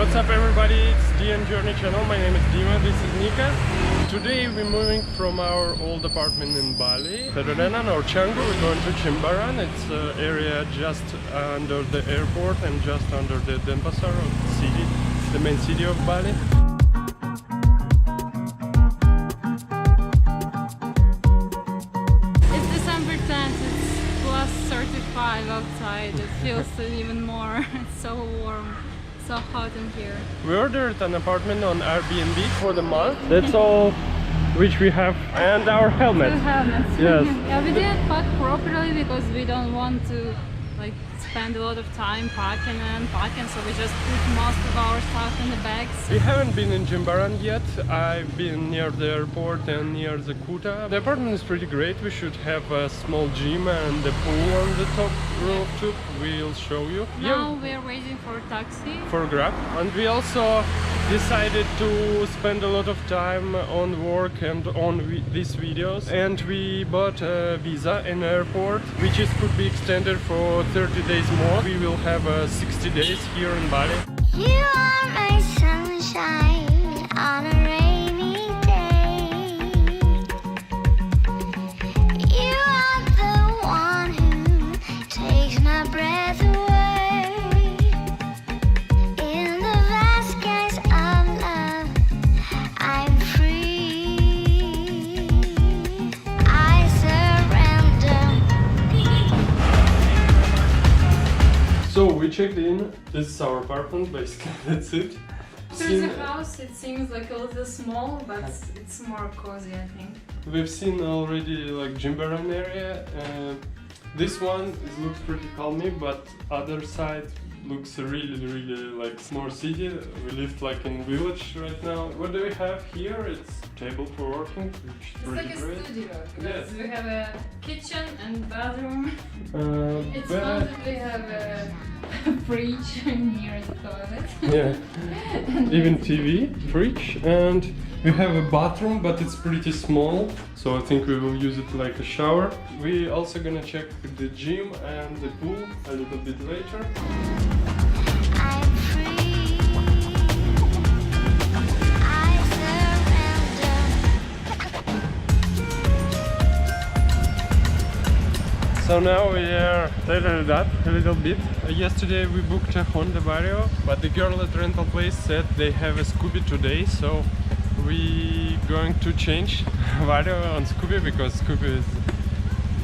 What's up everybody, it's DN Journey channel, my name is Dima, this is Nika. Today we're moving from our old apartment in Bali, Federenan or Canggu, we're going to Jimbaran. It's an area just under the airport and just under the Denpasar city, the main city of Bali. It's December 10th, it's plus 35 outside, it feels even more, it's so warm. So hot in here. We ordered an apartment on Airbnb for the month. That's all which we have, and our helmets. Two helmets. Yes. Yeah, we didn't pack properly because we don't want to spend a lot of time packing, so we just put most of our stuff in the bags. We haven't been in Jimbaran yet. I've been near the airport and near the Kuta. The apartment is pretty great. We should have a small gym and the pool on the top rooftop. We'll show you. Now we're waiting for a taxi. For Grab. And we also decided to spend a lot of time on work and on these videos. And we bought a visa in the airport, which could be extended for 30 days more. We will have 60 days here in Bali. You are my sunshine on a rainy day. You are the one who takes my breath away. In the vast skies of love, I'm free. I surrender. So we checked in. This is our apartment, basically. That's it. Through the house it seems like a little small, but it's more cozy, I think. We've seen already Jimbaran area. This one looks pretty calmy, but other side looks really more city. We live in village right now. What do we have here? It's table for working, which is It's pretty like a great. studio, Yes. we have a kitchen and bathroom. It's but- fun that we have a fridge near the toilet. Yeah, even TV, fridge, and we have a bathroom, but it's pretty small, so I think we will use it like a shower. We also gonna check the gym and the pool a little bit later. I'm free. I surrender. So now we are tidied up a little bit. Yesterday we booked a Honda Vario, but the girl at rental place said they have a Scooby today, so we going to change Vario on Scooby because Scooby is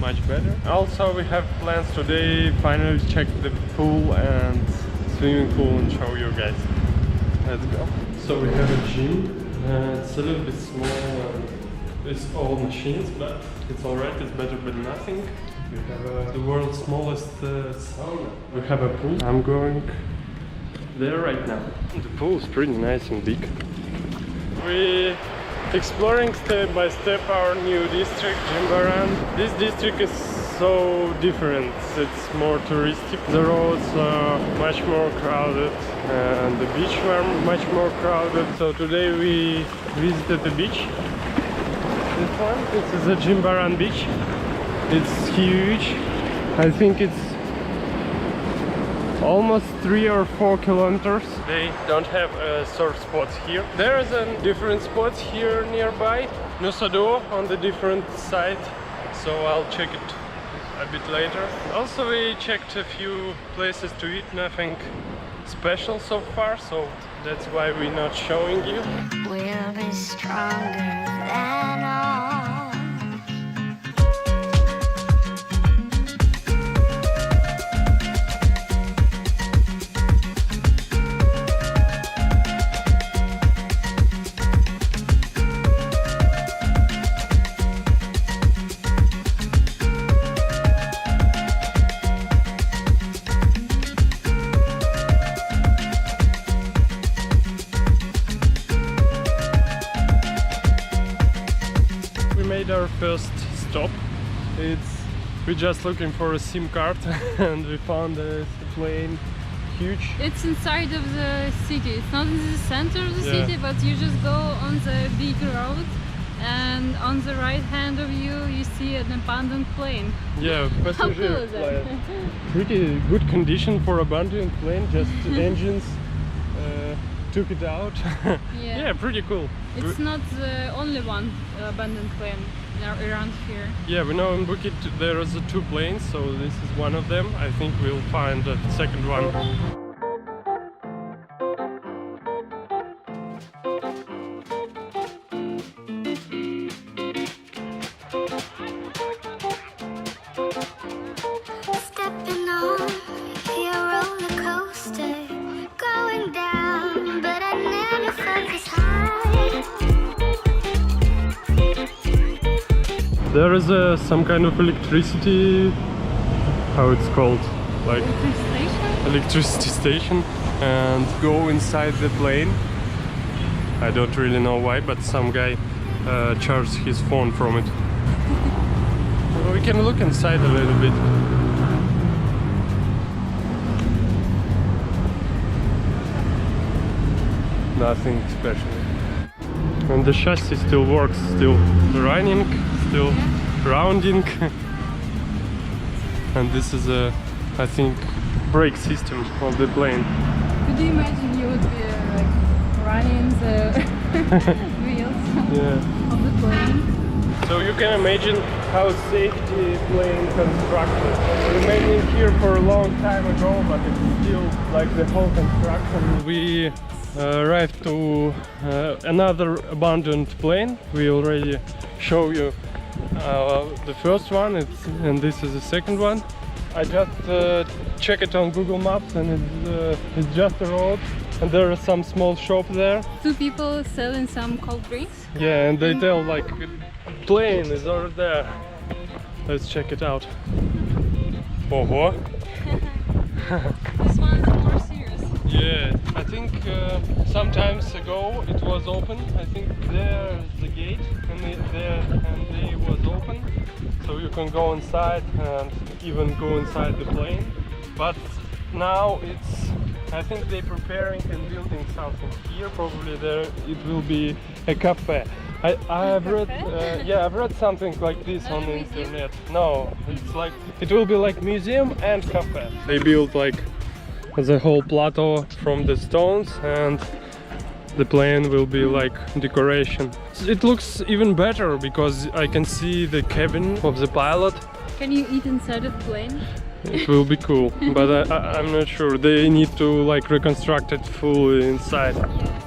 much better. Also we have plans today, finally check the pool and swimming pool and show you guys. Let's go. So we have a gym. It's a little bit small and it's all machines, but it's alright, it's better than nothing. We have the world's smallest sauna. We have a pool. I'm going there right now. The pool is pretty nice and big. We exploring step by step our new district, Jimbaran. This district is so different. It's more touristic. The roads are much more crowded and the beach were much more crowded. So today we visited the beach. This one, this is a Jimbaran beach. It's huge. I think it's almost 3 or 4 kilometers. They don't have surf spots here. There's different spots here nearby. Nusado on the different side, so I'll check it a bit later. Also we checked a few places to eat, nothing special so far, so that's why we're not showing you. We'll be stronger than all. Our first stop. We're just looking for a SIM card and we found a plane, huge. It's inside of the city, it's not in the center of the city, but you just go on the big road and on the right hand of you you see an abandoned plane. Yeah, How cool passenger is that? plane. Pretty good condition for abandoned plane, just engines took it out. Yeah, pretty cool. It's not the only one abandoned plane around here. Yeah, we know in Bukit there is 2 planes, so this is one of them. I think we'll find a second one. Stepping on your roller coaster, going down, but I never felt this high. There is some kind of electricity, how it's called, like electricity station, and go inside the plane. I don't really know why, but some guy charged his phone from it. We can look inside a little bit. Nothing special. And the chassis still works, still running, still rounding. And this is I think, brake system of the plane. Could you imagine you would be like running the wheels of the plane? So you can imagine how safety plane construction. Remaining here for a long time ago, but it's still like the whole construction. We arrived to another abandoned plane. We already show you the first one, and this is the second one. I just check it on Google Maps, and it's just a road, and there is some small shop there. 2 people selling some cold drinks. Yeah, and they tell like plane is over there. Let's check it out. Oh. This one is more serious. Yeah, I think some times ago it was open. I think there's the gate, and they was open, so you can go inside and even go inside the plane. But now I think they're preparing and building something here. Probably there it will be a cafe. I've read, I've read something like this on the internet. No, it's like it will be like museum and cafe. They built like the whole plateau from the stones, and the plane will be like decoration. It looks even better because I can see the cabin of the pilot. Can you eat inside of the plane? It will be cool, but I'm not sure. They need to like reconstruct it fully inside. Yeah.